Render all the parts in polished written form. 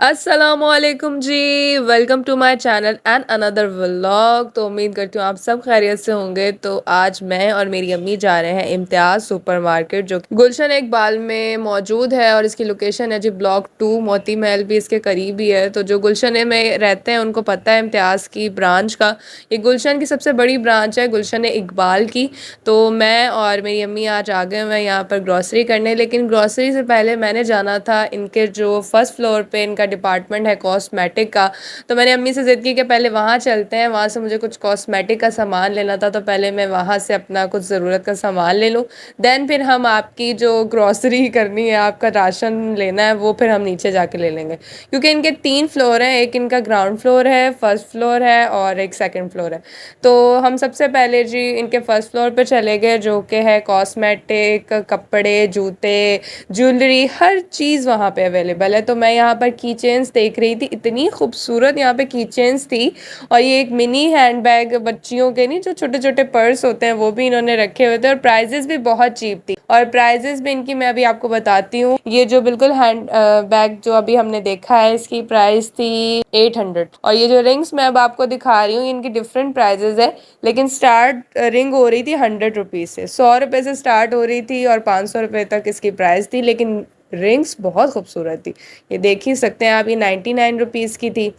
अस्सलामुअलैकुम जी। Welcome to my channel and another vlog. तो उम्मीद करती हूँ आप सब खैरियत से होंगे। तो आज मैं और मेरी अम्मी जा रहे हैं इम्तियाज़ सुपरमार्केट, जो गुलशन इकबाल में मौजूद है, और इसकी लोकेशन है जी ब्लॉक 2। मोती महल भी इसके करीब ही है। तो जो गुलशन में रहते हैं उनको पता है इम्तियाज़ की ब्रांच का। ये गुलशन की सबसे बड़ी ब्रांच है, गुलशन इकबाल की। तो मैं और मेरी अम्मी आज आ गए हैं यहाँ पर ग्रॉसरी करने, लेकिन ग्रॉसरी से पहले मैंने जाना था इनके जो फर्स्ट फ्लोर पे इनका डिपार्टमेंट है कॉस्मेटिक का। तो मैंने अम्मी से ज़िद की कि पहले वहाँ चलते हैं, वहाँ से मुझे कुछ कॉस्मेटिक का सामान लेना था, तो पहले मैं वहाँ से अपना कुछ ज़रूरत का सामान ले लूँ। देन फिर हम आपकी जो ग्रॉसरी करनी है, आपका राशन लेना है, वो फिर हम नीचे जाके ले लेंगे, क्योंकि इनके 3 फ्लोर हैं। एक इनका ग्राउंड फ्लोर है, फर्स्ट फ्लोर है और एक सेकेंड फ्लोर है। तो हम सबसे पहले जी इनके फर्स्ट फ्लोर पे चले गए, जो कि है कॉस्मेटिक, कपड़े, जूते, ज्वेलरी, हर चीज़ वहाँ पे अवेलेबल है। तो मैं यहाँ पर की चेन्स देख रही थी, इतनी खूबसूरत यहाँ पे की चेन्स थी। और ये एक मिनी हैंड बैग, बच्चियों के नहीं, जो छोटे छोटे पर्स होते हैं, वो भी इन्होंने रखे हुए थे, और प्राइजेस भी बहुत चीप थी। और प्राइजेस भी इनकी मैं अभी आपको बताती हूँ। ये जो बिल्कुल हैंड बैग जो अभी हमने देखा है, इसकी प्राइस थी 800। और ये जो रिंग्स मैं अब आपको दिखा रही हूँ, इनकी डिफरेंट प्राइजेस है, लेकिन स्टार्ट रिंग हो रही थी 100 रुपीज़ से, 100 रुपये से स्टार्ट हो रही थी, और 500 रुपये तक इसकी प्राइस थी। लेकिन रिंग्स बहुत खूबसूरत थी, ये देख ही सकते हैं आप। ये 99 रुपीज़ की थी,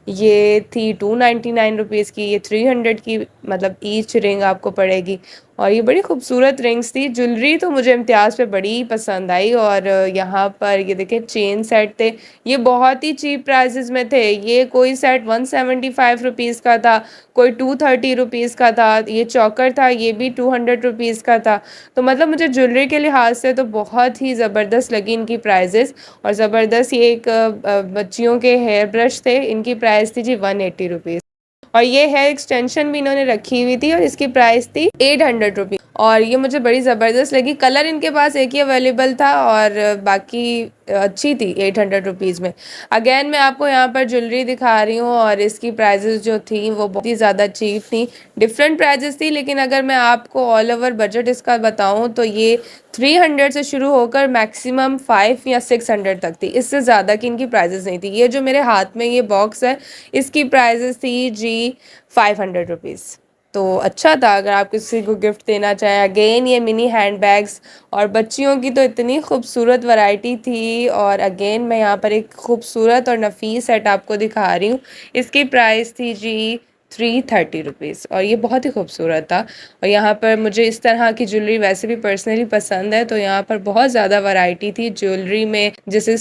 ये थी 299 रुपीज़ की, ये 300 की, मतलब ईच रिंग आपको पड़ेगी। और ये बड़ी खूबसूरत रिंग्स थी। ज्वेलरी तो मुझे इम्तियाज़ पे बड़ी पसंद आई। और यहाँ पर ये देखें चेन सेट थे, ये बहुत ही चीप प्राइसेस में थे। ये कोई सेट 175 रुपीज़ का था, कोई 230 रुपीज़ का था। ये चौकर था, ये भी 200 रुपीज़ का था। तो मतलब मुझे ज्वेलरी के लिहाज से तो बहुत ही ज़बरदस्त लगी इनकी प्राइजेस। और ज़बरदस्त ये एक बच्चियों के हेयर ब्रश थे, इनकी प्राइस थी जी 180 रुपीज़। और ये हेयर एक्सटेंशन भी इन्होंने रखी हुई थी, और इसकी प्राइस थी 800 रुपीज़। और ये मुझे बड़ी ज़बरदस्त लगी। कलर इनके पास एक ही अवेलेबल था, और बाकी अच्छी थी 800 रुपीज़ में। अगेन मैं आपको यहाँ पर ज्वेलरी दिखा रही हूँ, और इसकी प्राइजेस जो थी वो बहुत ही ज़्यादा चीप थी। डिफरेंट प्राइजेस थी, लेकिन अगर मैं आपको ऑल ओवर बजट इसका बताऊँ तो ये 300 से शुरू होकर मैक्सिमम 5 या 600 तक थी। इससे ज़्यादा की इनकी प्राइजेस नहीं थी। ये जो मेरे हाथ में ये बॉक्स है, इसकी प्राइजेस थी जी 500 रुपीज़। तो अच्छा था अगर आप किसी को गिफ्ट देना चाहें। अगेन ये मिनी हैंड बैग्स, और बच्चियों की तो इतनी खूबसूरत वैरायटी थी। और अगेन मैं यहाँ पर एक खूबसूरत और नफीस सेट आपको दिखा रही हूँ। इसकी प्राइस थी जी 330 रुपीज़, और ये बहुत ही खूबसूरत था। और यहाँ पर मुझे इस तरह की ज्वेलरी वैसे भी पर्सनली पसंद है, तो यहाँ पर बहुत ज़्यादा वैरायटी थी ज्वेलरी में। जैसे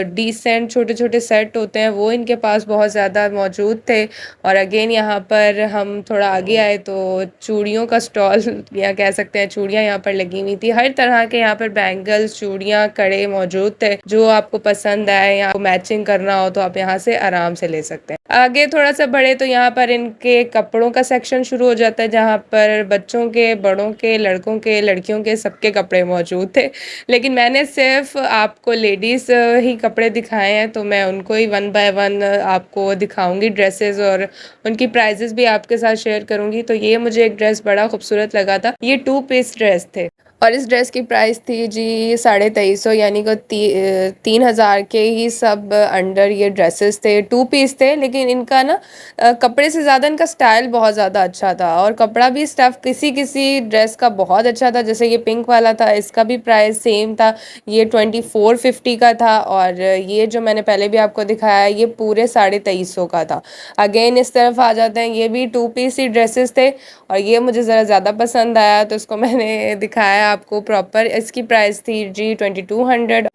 डिसेंट छोटे छोटे सेट होते हैं, वो इनके पास बहुत ज़्यादा मौजूद थे। और अगेन यहाँ पर हम थोड़ा आगे आए तो चूड़ियों का स्टॉल या कह सकते हैं चूड़ियाँ यहाँ पर लगी हुई थी। हर तरह के यहाँ पर बैंगल्स, चूड़ियाँ, कड़े मौजूद थे। जो आपको पसंद आए या आपको मैचिंग करना हो तो आप यहाँ से आराम से ले सकते हैं। आगे थोड़ा सा बढ़े तो यहाँ पर इनके कपड़ों का सेक्शन शुरू हो जाता है, जहाँ पर बच्चों के, बड़ों के, लड़कों के, लड़कियों के, सबके कपड़े मौजूद थे। लेकिन मैंने सिर्फ आपको लेडीज़ ही कपड़े दिखाए हैं, तो मैं उनको ही 1 बाय 1 आपको दिखाऊंगी ड्रेसेस, और उनकी प्राइजेस भी आपके साथ शेयर करूंगी। तो ये मुझे एक ड्रेस बड़ा खूबसूरत लगा था। ये 2 पीस ड्रेस थे, और इस ड्रेस की प्राइस थी जी 2350, यानी कि 3000 के ही सब अंडर ये ड्रेसेस थे। 2 पीस थे, लेकिन इनका ना कपड़े से ज़्यादा इनका स्टाइल बहुत ज़्यादा अच्छा था। और कपड़ा भी, स्टफ़ किसी किसी ड्रेस का बहुत अच्छा था। जैसे ये पिंक वाला था, इसका भी प्राइस सेम था, ये 2450 का था। और ये जो मैंने पहले भी आपको दिखाया, ये पूरे 2350 का था। अगेन इस तरफ आ जाते हैं, ये भी 2 पीस ही ड्रेसेस थे, और ये मुझे ज़रा ज़्यादा पसंद आया, तो इसको मैंने दिखाया आपको प्रॉपर। इसकी प्राइस थी जी 2200।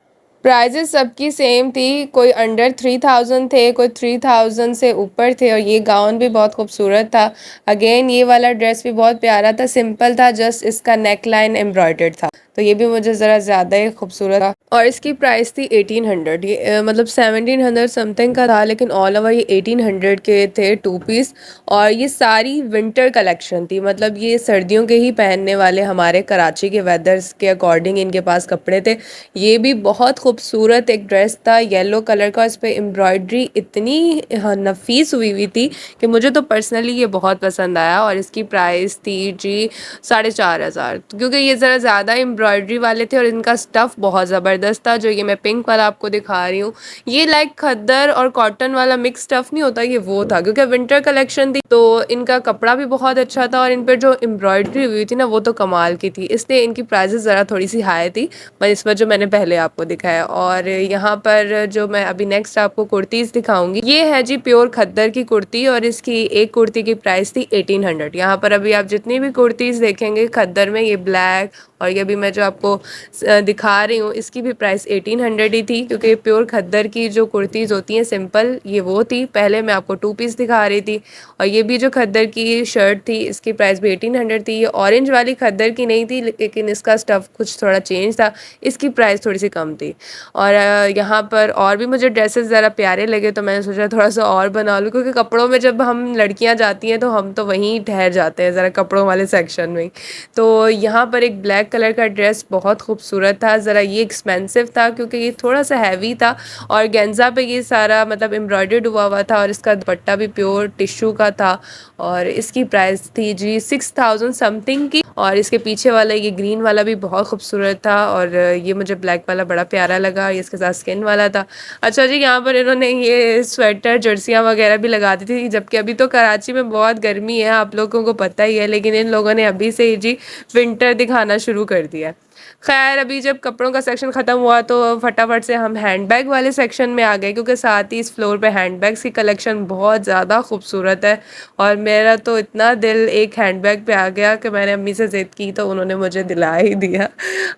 प्राइजेस सबकी सेम थी, कोई अंडर 3000 थे, कोई 3000 से ऊपर थे। और ये गाउन भी बहुत खूबसूरत था। अगेन ये वाला ड्रेस भी बहुत प्यारा था, सिंपल था, जस्ट इसका नेक लाइन एम्ब्रॉयडर्ड था, तो ये भी मुझे ज़रा ज़्यादा ही खूबसूरत था। और इसकी प्राइस थी 1800। ये मतलब 1700 समथिंग का था, लेकिन ऑल ओवर ये 1800 के थे 2 पीस। और ये सारी विंटर कलेक्शन थी, मतलब ये सर्दियों के ही पहनने वाले, हमारे कराची के वेदर्स के अकॉर्डिंग इनके पास कपड़े थे। ये भी बहुत खूबसूरत एक ड्रेस था, येलो कलर का, इस पर एम्ब्रॉयडरी इतनी नफीस हुई थी कि मुझे तो पर्सनली ये बहुत पसंद आया। और इसकी प्राइस थी जी 4500, क्योंकि ये ज़रा ज़्यादा एम्ब्रॉयडरी वाले थे और इनका स्टफ़ बहुत ज़बरदस्त था। जो ये मैं पिंक वाला आपको दिखा रही हूँ, ये लाइक खद्दर और कॉटन वाला मिक्स स्टफ़ नहीं होता, ये वो था, क्योंकि विंटर कलेक्शन थी तो इनका कपड़ा भी बहुत अच्छा था और इन पर जो एम्ब्रॉयडरी हुई थी ना वो तो कमाल की थी, इसलिए इनकी प्राइसेस ज़रा थोड़ी सी हाई थी पर जो मैंने पहले आपको दिखाया। और यहाँ पर जो मैं अभी नेक्स्ट आपको कुर्तीज़ दिखाऊंगी, ये है जी प्योर खद्दर की कुर्ती और इसकी एक कुर्ती की प्राइस थी 1800। यहाँ पर अभी आप जितनी भी कुर्तीज़ देखेंगे खद्दर में, ये ब्लैक और ये भी मैं जो आपको दिखा रही हूँ इसकी भी प्राइस 1800 ही थी, क्योंकि प्योर खद्दर की जो कुर्तीज़ होती हैं सिंपल, ये वो थी। पहले मैं आपको 2 पीस दिखा रही थी और ये भी जो खद्दर की शर्ट थी इसकी प्राइस भी 1800 थी। ये ऑरेंज वाली खद्दर की नहीं थी, लेकिन इसका स्टफ़ कुछ थोड़ा चेंज था, इसकी प्राइस थोड़ी सी कम थी। और यहाँ पर और भी मुझे ड्रेसेस ज़रा प्यारे लगे तो मैंने सोचा थोड़ा सा और बना लूँ, क्योंकि कपड़ों में जब हम लड़कियाँ जाती हैं तो हम तो वहीं ठहर जाते हैं ज़रा कपड़ों वाले सेक्शन में। तो यहाँ पर एक ब्लैक कलर का ड्रेस बहुत खूबसूरत था, ज़रा ये एक्सपेंसिव था क्योंकि ये थोड़ा सा हैवी था और गेंजा पे ये सारा मतलब एम्ब्रॉयडर्ड हुआ हुआ था और इसका दुपट्टा भी प्योर टिश्यू का था और इसकी प्राइस थी जी 6000 समथिंग की। और इसके पीछे वाला ये ग्रीन वाला भी बहुत खूबसूरत था और ये मुझे ब्लैक वाला बड़ा प्यारा लगा, ये इसके साथ स्किन वाला था। अच्छा जी, यहाँ पर इन्होंने ये स्वेटर जर्सियाँ वगैरह भी लगा दी थी, जबकि अभी तो कराची में बहुत गर्मी है, आप लोगों को पता ही है, लेकिन इन लोगों ने अभी से ही जी विंटर दिखाना शुरू कर दिया। खैर अभी जब कपड़ों का सेक्शन ख़त्म हुआ तो फटाफट से हम हैंडबैग वाले सेक्शन में आ गए, क्योंकि साथ ही इस फ्लोर पे हैंडबैग्स की कलेक्शन बहुत ज़्यादा खूबसूरत है और मेरा तो इतना दिल एक हैंडबैग पे आ गया कि मैंने अम्मी से ज़िद की तो उन्होंने मुझे दिला ही दिया।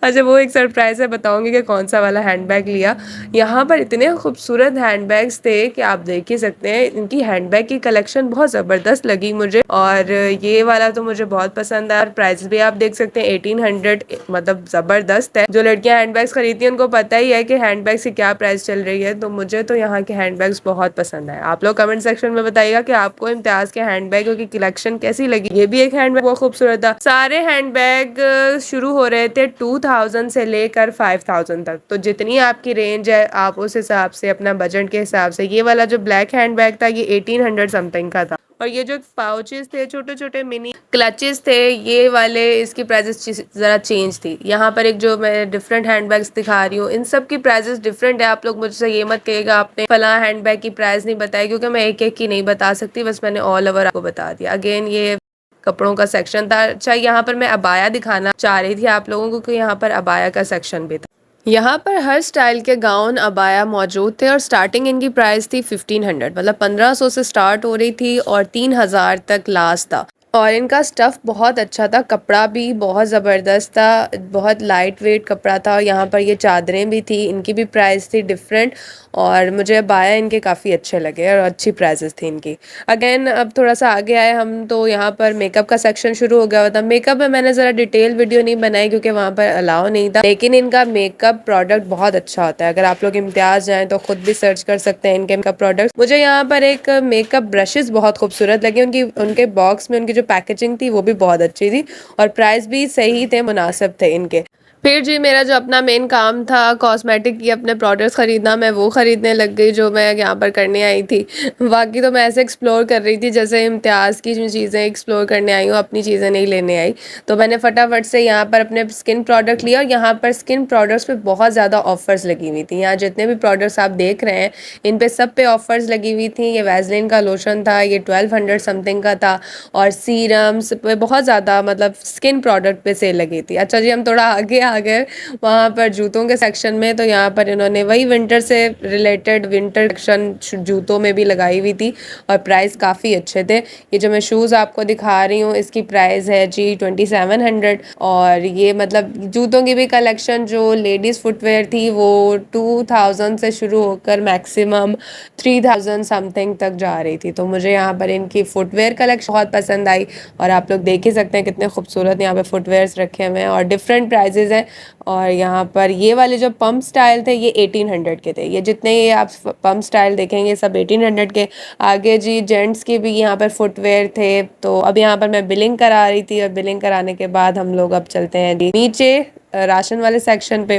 अच्छा, वो एक सरप्राइज़ है, बताऊँगी कि कौन सा वाला हैंडबैग लिया। यहाँ पर इतने खूबसूरत हैंडबैग्स थे कि आप देख ही सकते हैं, इनकी हैंडबैग की कलेक्शन बहुत ज़बरदस्त लगी मुझे और ये वाला तो मुझे बहुत पसंद आया। प्राइस भी आप देख सकते हैं 1800, मतलब ज़बरदस्त है। जो लड़कियां हैंडबैग्स खरीदती हैं उनको पता ही है कि हैंडबैग्स की क्या प्राइस चल रही है, तो मुझे तो यहाँ के हैंडबैग्स बहुत पसंद आए। आप लोग कमेंट सेक्शन में बताइएगा कि आपको इम्तियाज़ के हैंडबैगों की कलेक्शन कैसी लगी। ये भी एक हैंडबैग बहुत खूबसूरत था। सारे हैंडबैग शुरू हो रहे थे 2000 से लेकर 5000 तक, तो जितनी आपकी रेंज है आप उस हिसाब से अपना बजट के हिसाब से, ये वाला जो ब्लैक हैंडबैग था ये 1800 समथिंग का था और ये जो पाउचेस थे छोटे छोटे मिनी क्लचेस थे ये वाले, इसकी प्राइसेस ज़रा चेंज थी। यहाँ पर एक जो मैं डिफरेंट हैंडबैग्स दिखा रही हूँ इन सब की प्राइसेस डिफरेंट है। आप लोग मुझसे ये मत कहिएगा आपने फला हैंडबैग की प्राइस नहीं बताई, क्योंकि मैं एक एक की नहीं बता सकती, बस मैंने ऑल ओवर आपको बता दिया। अगेन ये कपड़ों का सेक्शन था। अच्छा, यहाँ पर मैं अबाया दिखाना चाह रही थी आप लोगों को कि यहाँ पर अबाया का सेक्शन भी था। यहाँ पर हर स्टाइल के गाउन अबाया मौजूद थे और स्टार्टिंग इनकी प्राइस थी 1500, मतलब 1500 से स्टार्ट हो रही थी और 3000 तक लास्ट था। और इनका स्टफ़ बहुत अच्छा था, कपड़ा भी बहुत ज़बरदस्त था, बहुत लाइट वेट कपड़ा था। और यहाँ पर ये चादरें भी थी, इनकी भी प्राइस थी डिफरेंट और मुझे अबाया इनके काफ़ी अच्छे लगे और अच्छी प्राइसेस थी इनकी। अगेन अब थोड़ा सा आगे आए हम तो यहाँ पर मेकअप का सेक्शन शुरू हो गया हुआ था। मेकअप में मैंने ज़रा डिटेल वीडियो नहीं बनाई क्योंकि वहाँ पर अलाउ नहीं था, लेकिन इनका मेकअप प्रोडक्ट बहुत अच्छा होता है। अगर आप लोग इम्तियाज़ जाएँ तो खुद भी सर्च कर सकते हैं इनके मेकअप प्रोडक्ट। मुझे यहाँ पर एक मेकअप ब्रशेज़ बहुत खूबसूरत लगे, उनके बॉक्स में उनकी जो पैकेजिंग थी वो भी बहुत अच्छी थी और प्राइस भी सही थे, मुनासिब थे इनके। फिर जी मेरा जो अपना मेन काम था कॉस्मेटिक की अपने प्रोडक्ट्स ख़रीदना, मैं वो ख़रीदने लग गई जो मैं यहाँ पर करने आई थी। बाकी तो मैं ऐसे एक्सप्लोर कर रही थी जैसे इम्तियाज़ की जो चीज़ें एक्सप्लोर करने आई हूँ, अपनी चीज़ें नहीं लेने आई। तो मैंने फटाफट से यहाँ पर अपने स्किन प्रोडक्ट लिया और यहाँ पर स्किन प्रोडक्ट्स पे बहुत ज़्यादा ऑफ़र्स लगी हुई थी। यहाँ जितने भी प्रोडक्ट्स आप देख रहे हैं इन पे सब पे ऑफ़र्स लगी हुई थी। ये वैसलीन का लोशन था, ये 1200 समथिंग का था और सीरम्स पे बहुत ज़्यादा मतलब स्किन प्रोडक्ट पे सेल लगी थी। अच्छा जी, हम थोड़ा आगे आ गए वहाँ पर जूतों के सेक्शन में, तो यहाँ पर इन्होंने वही विंटर से रिलेटेड विंटर सेक्शन जूतों में भी लगाई हुई थी और प्राइस काफ़ी अच्छे थे। ये जो मैं शूज़ आपको दिखा रही हूँ इसकी प्राइस है जी 2700 और ये मतलब जूतों की भी कलेक्शन जो लेडीज़ फुटवेयर थी वो 2000 से शुरू होकर मैक्सिमम 3000 समथिंग तक जा रही थी। तो मुझे यहाँ पर इनकी फुटवेयर कलेक्शन बहुत पसंद आई और आप लोग देख ही सकते हैं कितने खूबसूरत यहाँ पे फुटवेयर्स रखे हुए हैं और डिफरेंट प्राइजेज़ हैं। और यहाँ पर ये वाले जो पम्प स्टाइल थे ये 1800 के थे। ये जितने ये आप पम्प स्टाइल देखेंगे सब 1800 के। आगे जी जेंट्स के भी यहाँ पर फुटवेयर थे। तो अब यहाँ पर मैं बिलिंग करा रही थी और बिलिंग कराने के बाद हम लोग अब चलते हैं नीचे राशन वाले सेक्शन पे।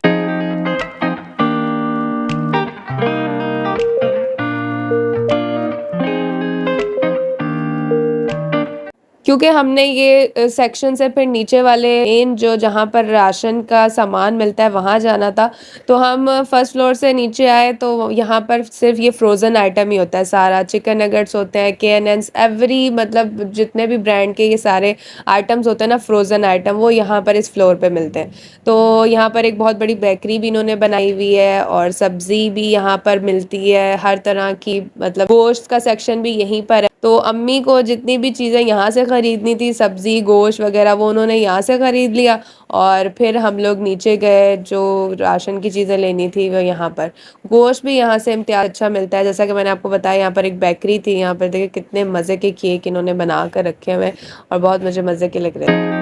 क्योंकि हमने ये सेक्शन से फिर नीचे वाले मेन जो जहाँ पर राशन का सामान मिलता है वहाँ जाना था। तो हम फर्स्ट फ्लोर से नीचे आए तो यहाँ पर सिर्फ ये फ्रोज़न आइटम ही होता है सारा, चिकन नगेट्स होते हैं, KNNs, एवरी मतलब जितने भी ब्रांड के ये सारे आइटम्स होते हैं ना फ्रोज़न आइटम, वो यहाँ पर इस फ्लोर पे मिलते हैं। तो यहाँ पर एक बहुत बड़ी बेकरी भी इन्होंने बनाई हुई है और सब्ज़ी भी यहाँ पर मिलती है हर तरह की, मतलब गोश्त का सेक्शन भी यहीं पर है। तो अम्मी को जितनी भी चीज़ें यहाँ से ख़रीदनी थी, सब्ज़ी गोश्त वगैरह, वो उन्होंने यहाँ से ख़रीद लिया और फिर हम लोग नीचे गए, जो राशन की चीज़ें लेनी थी वो यहाँ पर। गोश्त भी यहाँ से इम्तियाज़ अच्छा मिलता है, जैसा कि मैंने आपको बताया यहाँ पर एक बेकरी थी, यहाँ पर देखिए कितने मज़े के केक इन्होंने बना कर रखे हुए हैं और बहुत मुझे मज़े के लग रहे हैं।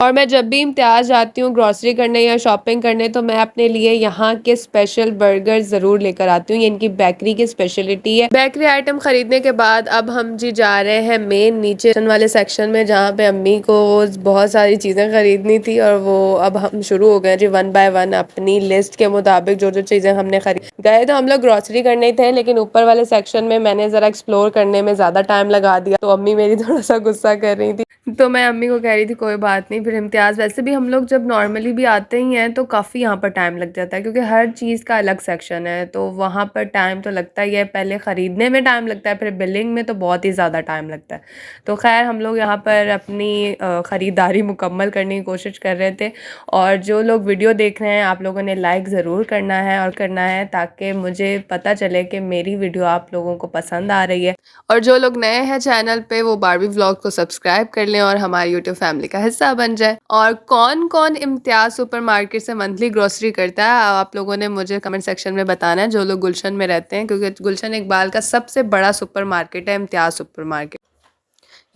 और मैं जब भी इम्तियाज़ जाती हूँ ग्रॉसरी करने या शॉपिंग करने तो मैं अपने लिए यहाँ के स्पेशल बर्गर ज़रूर लेकर आती हूँ। ये इनकी बेकरी की स्पेशलिटी है। बेकरी आइटम खरीदने के बाद अब हम जी जा रहे हैं मेन नीचे वाले सेक्शन में, जहाँ पे अम्मी को बहुत सारी चीज़ें खरीदनी थी और वो अब हम शुरू हो गए जी 1 बाय 1 अपनी लिस्ट के मुताबिक जो जो चीज़ें हमने खरीद। गए तो हम लोग ग्रॉसरी करने ही थे, लेकिन ऊपर वाले सेक्शन में मैंने ज़रा एक्सप्लोर करने में ज़्यादा टाइम लगा दिया, तो अम्मी मेरी थोड़ा सा गुस्सा कर रही थी। तो मैं अम्मी को कह रही थी कोई बात नहीं। फिर इम्तियाज़, वैसे भी हम लोग जब नॉर्मली भी आते ही हैं तो काफ़ी यहाँ पर टाइम लग जाता है, क्योंकि हर चीज़ का अलग सेक्शन है, तो वहाँ पर टाइम तो लगता ही है। पहले ख़रीदने में टाइम लगता है, फिर बिलिंग में तो बहुत ही ज़्यादा टाइम लगता है। तो खैर हम लोग यहाँ पर अपनी ख़रीदारी मुकम्मल करने की कोशिश कर रहे थे। और जो लोग वीडियो देख रहे हैं, आप लोगों ने लाइक ज़रूर करना है और करना है, ताकि मुझे पता चले कि मेरी वीडियो आप लोगों को पसंद आ रही है। और जो लोग नए हैं चैनल पे, वो बारबी व्लॉग को सब्सक्राइब कर लें और हमारी यूट्यूब फैमिली का हिस्सा बन जाए। और कौन कौन इम्तियाज़ सुपरमार्केट से मंथली ग्रोसरी करता है, आप लोगों ने मुझे कमेंट सेक्शन में बताना है, जो लोग गुलशन में रहते हैं, क्योंकि गुलशन इकबाल का सबसे बड़ा सुपरमार्केट है इम्तियाज़ सुपरमार्केट।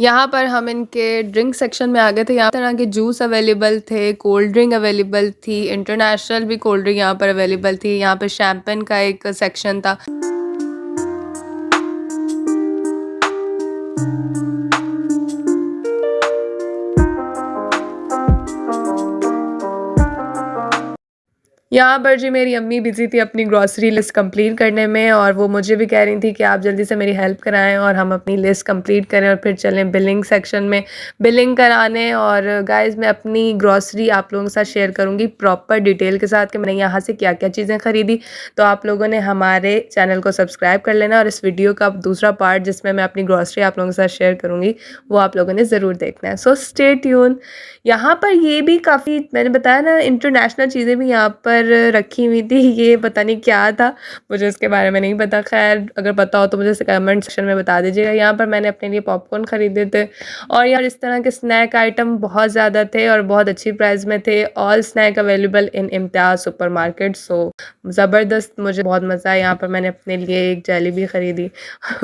यहाँ पर हम इनके ड्रिंक सेक्शन में आ गए थे। यहाँ तरह के जूस अवेलेबल थे, कोल्ड ड्रिंक अवेलेबल थी, इंटरनेशनल भी कोल्ड ड्रिंक यहाँ पर अवेलेबल थी। यहाँ पर शैम्पेन का एक सेक्शन था। यहाँ पर जी मेरी अम्मी बिज़ी थी अपनी ग्रॉसरी लिस्ट कंप्लीट करने में, और वो मुझे भी कह रही थी कि आप जल्दी से मेरी हेल्प कराएं और हम अपनी लिस्ट कंप्लीट करें और फिर चलें बिलिंग सेक्शन में बिलिंग कराने। और गाइस, मैं अपनी ग्रॉसरी आप लोगों के साथ शेयर करूँगी प्रॉपर डिटेल के साथ कि मैंने यहाँ से क्या क्या चीज़ें ख़रीदी। तो आप लोगों ने हमारे चैनल को सब्सक्राइब कर लेना, और इस वीडियो का दूसरा पार्ट जिसमें मैं अपनी ग्रॉसरी आप लोगों के साथ शेयर करूँगी, वो आप लोगों ने ज़रूर देखना है। So stay tune. यहाँ पर ये भी काफ़ी, मैंने बताया ना, इंटरनेशनल चीज़ें भी यहाँ पर रखी हुई थी। ये पता नहीं क्या था, मुझे इसके बारे में नहीं पता। खैर अगर पता हो तो मुझे कमेंट सेक्शन में बता दीजिएगा। यहाँ पर मैंने अपने लिए पॉपकॉर्न ख़रीदे थे, और यार इस तरह के स्नैक आइटम बहुत ज़्यादा थे और बहुत अच्छी प्राइस में थे। All snack available in Imtiaz supermarket. So ज़बरदस्त, मुझे बहुत मज़ा आया। यहाँ पर मैंने अपने लिए एक जेली भी ख़रीदी।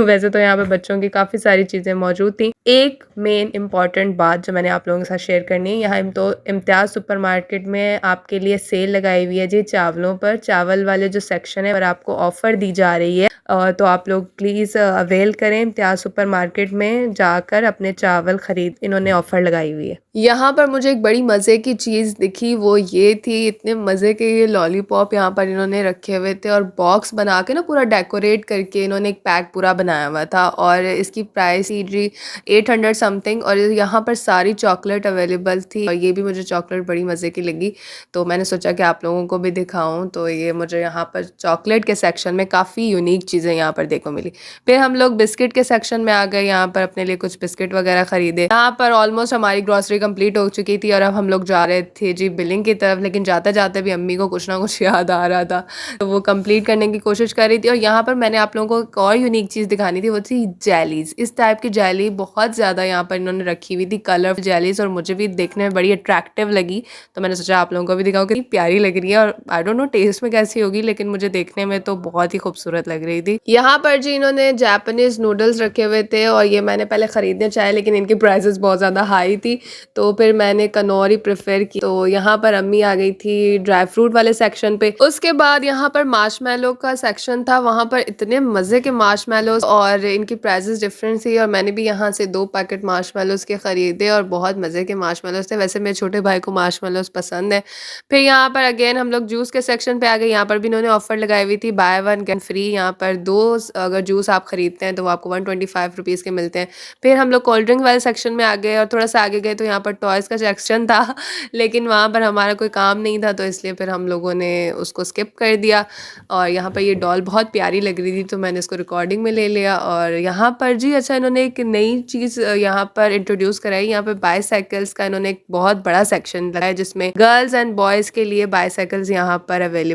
वैसे तो यहाँ पर बच्चों की काफ़ी सारी चीज़ें मौजूद थी। एक मेन इम्पॉर्टेंट बात जो मैंने आप लोगों के साथ शेयर करनी है, यहाँ तो इम्तियाज़ सुपरमार्केट में आपके लिए सेल लगाई हुई है जी चावलों पर। चावल वाले जो सेक्शन है पर आपको ऑफ़र दी जा रही है, तो आप लोग प्लीज़ अवेल करें। इम्तियाज़ सुपरमार्केट में जाकर अपने चावल ख़रीद, इन्होंने ऑफ़र लगाई हुई है। यहाँ पर मुझे एक बड़ी मज़े की चीज़ दिखी, वो ये थी, इतने मज़े के ये लॉलीपॉप यहाँ पर इन्होंने रखे हुए थे, और बॉक्स बना के ना पूरा डेकोरेट करके इन्होंने एक पैक पूरा बनाया हुआ था, और इसकी प्राइस थी जी 800 समथिंग। और यहाँ पर सारी चॉकलेट अवेलेबल थी, और ये भी मुझे चॉकलेट बड़ी मज़े की लगी, तो मैंने सोचा कि आप लोगों को भी दिखाऊं। तो ये मुझे यहाँ पर चॉकलेट के सेक्शन में काफ़ी यूनिक चीज़ें यहाँ पर देखो मिली। फिर हम लोग बिस्किट के सेक्शन में आ गए, यहाँ पर अपने लिए कुछ बिस्किट वगैरह ख़रीदे। यहाँ पर ऑलमोस्ट हमारी ग्रॉसरी कंप्लीट हो चुकी थी, और अब हम लोग जा रहे थे जी बिलिंग की तरफ, लेकिन जाते जाते भी अम्मी को कुछ ना कुछ याद आ रहा था, तो वो कंप्लीट करने की कोशिश कर रही थी। और यहाँ पर मैंने आप लोगों को एक और यूनिक चीज़ दिखानी थी, वो थी जेलीज़। इस टाइप की जेली बहुत ज़्यादा यहाँ पर इन्होंने रखी हुई थी, कलर जेलीज़, और मुझे भी देखने में बड़ी अट्रैक्टिव लगी, तो मैंने सोचा आप लोगों को भी दिखाऊँ। कितनी प्यारी लग रही है, और आई डोंट नो टेस्ट में कैसी होगी, लेकिन मुझे देखने में तो बहुत ही खूबसूरत लग रही थी। यहाँ पर जी इन्होंने जापानीज़ नूडल्स रखे हुए थे, और ये मैंने पहले ख़रीदने चाहे, लेकिन इनकी प्राइसेस बहुत ज़्यादा हाई थी, तो फिर मैंने कनौर ही प्रेफर की। तो यहाँ पर अम्मी आ गई थी ड्राई फ्रूट वाले सेक्शन पे। उसके बाद यहाँ पर मार्शमैलो का सेक्शन था, वहाँ पर इतने मज़े के मार्शमैलोज और इनकी प्राइसेस डिफरेंट थी, और मैंने भी यहाँ से 2 पैकेट मार्शमैलोज के ख़रीदे और बहुत मज़े के मार्शमैलोज थे। वैसे मेरे छोटे भाई को मार्शमैलोज पसंद है। फिर यहाँ पर अगेन हम लोग जूस के सेक्शन पे आ गए। यहाँ पर भी इन्होंने ऑफर लगाई हुई थी, बाय वन गेट फ्री। यहाँ पर 2 अगर जूस आप खरीदते हैं तो वो आपको 125 रुपीज़ के मिलते हैं। फिर हम लोग कोल्ड ड्रिंक वाले सेक्शन में आ गए और थोड़ा सा आगे गए तो यहाँ पर टॉयज़ का सेक्शन था लेकिन वहाँ पर हमारा कोई काम नहीं था, तो इसलिए फिर हम लोगों ने उसको स्किप कर दिया। और यहाँ पर ये डॉल बहुत प्यारी लग रही थी तो मैंने इसको रिकॉर्डिंग में ले लिया। और यहाँ पर जी अच्छा इन्होंने एक नई चीज़ यहाँ पर इंट्रोड्यूस कराई। यहाँ पर बाईसाइकिल्स का इन्होंने एक बहुत बड़ा सेक्शन लगाया जिसमें गर्ल्स एंड बॉयज़ के लिए बाईसाइकिल्स यहाँ पर अवेलेबल।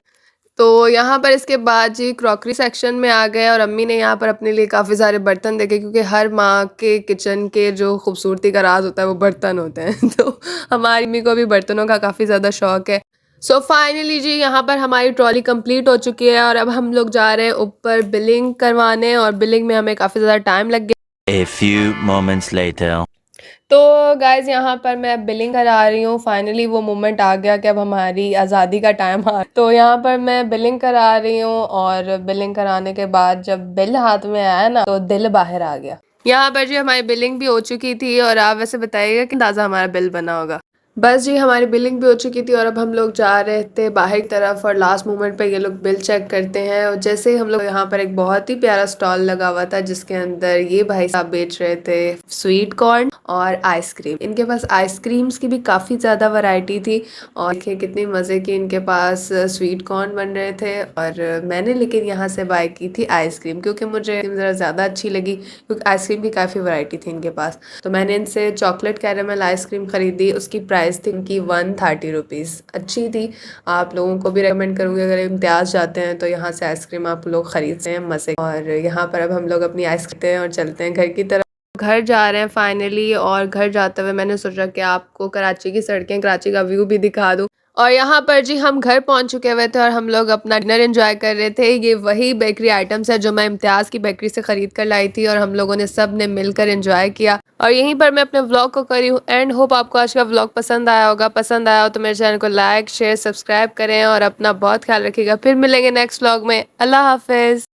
तो यहाँ पर इसके बाद जी क्रॉकरी सेक्शन में आ गए और अम्मी ने यहाँ पर अपने लिए काफ़ी सारे बर्तन देखे, क्योंकि हर माँ के किचन के जो खूबसूरती का राज होता है वो बर्तन होते हैं तो हमारी अम्मी को भी बर्तनों का काफ़ी ज़्यादा शौक है। सो फाइनली जी यहाँ पर हमारी ट्रॉली कंप्लीट हो चुकी है और अब हम लोग जा रहे हैं ऊपर बिलिंग करवाने, और बिलिंग में हमें काफ़ी ज़्यादा टाइम लग गया। A few moments later. तो गाइज़ यहाँ पर मैं बिलिंग करा रही हूँ। फाइनली वो मोमेंट आ गया कि अब हमारी आज़ादी का टाइम आ, तो यहाँ पर मैं बिलिंग करा रही हूँ, और बिलिंग कराने के बाद जब बिल हाथ में आया ना तो दिल बाहर आ गया। यहाँ पर जी हमारी बिलिंग भी हो चुकी थी, और आप वैसे बताइएगा कि अंदाज़ा हमारा बिल बना होगा। बस जी हमारी बिलिंग भी हो चुकी थी और अब हम लोग जा रहे थे बाहर की तरफ, और लास्ट मोमेंट पे ये लोग बिल चेक करते हैं। और जैसे ही हम लोग यहाँ पर एक बहुत ही प्यारा स्टॉल लगा हुआ था जिसके अंदर ये भाई साहब बेच रहे थे स्वीट कॉर्न और आइसक्रीम। इनके पास आइसक्रीम्स की भी काफ़ी ज़्यादा वैरायटी थी, और देखिए कितनी मज़े की इनके पास स्वीट कॉर्न बन रहे थे। और मैंने लेकिन यहाँ से बाय की थी आइसक्रीम, क्योंकि मुझे ज़रा ज़्यादा अच्छी लगी, क्योंकि आइसक्रीम की काफ़ी वैरायटी थी इनके पास। तो मैंने इनसे चॉकलेट कैरेमल आइसक्रीम खरीदी, उसकी प्राइस थी इनकी 130 रुपीज़। अच्छी थी, आप लोगों को भी रेकमेंड करूँगी अगर इम्तियाज़ जाते हैं तो यहाँ से आइसक्रीम आप लोग खरीदते हैं मज़े। और यहाँ पर अब हम लोग अपनी आइसक्रीम खाते हैं और चलते हैं घर की तरफ। घर जा रहे हैं फाइनली, और घर जाते हुए मैंने सोचा कि आपको कराची की सड़कें, कराची का व्यू भी दिखा दूँ। और यहाँ पर जी हम घर पहुँच चुके हुए थे और हम लोग अपना डिनर एंजॉय कर रहे थे। ये वही बेकरी आइटम्स है जो मैं इम्तियाज़ की बेकरी से ख़रीद कर लाई थी, और हम लोगों ने सब ने मिलकर एंजॉय किया। और यहीं पर मैं अपने व्लॉग को करी हूँ एंड। होप आपको आज का व्लॉग पसंद आया होगा। पसंद आया हो तो मेरे चैनल को लाइक शेयर सब्सक्राइब करें, और अपना बहुत ख्याल रखिएगा। फिर मिलेंगे नेक्स्ट व्लॉग में। अल्लाह हाफिज़।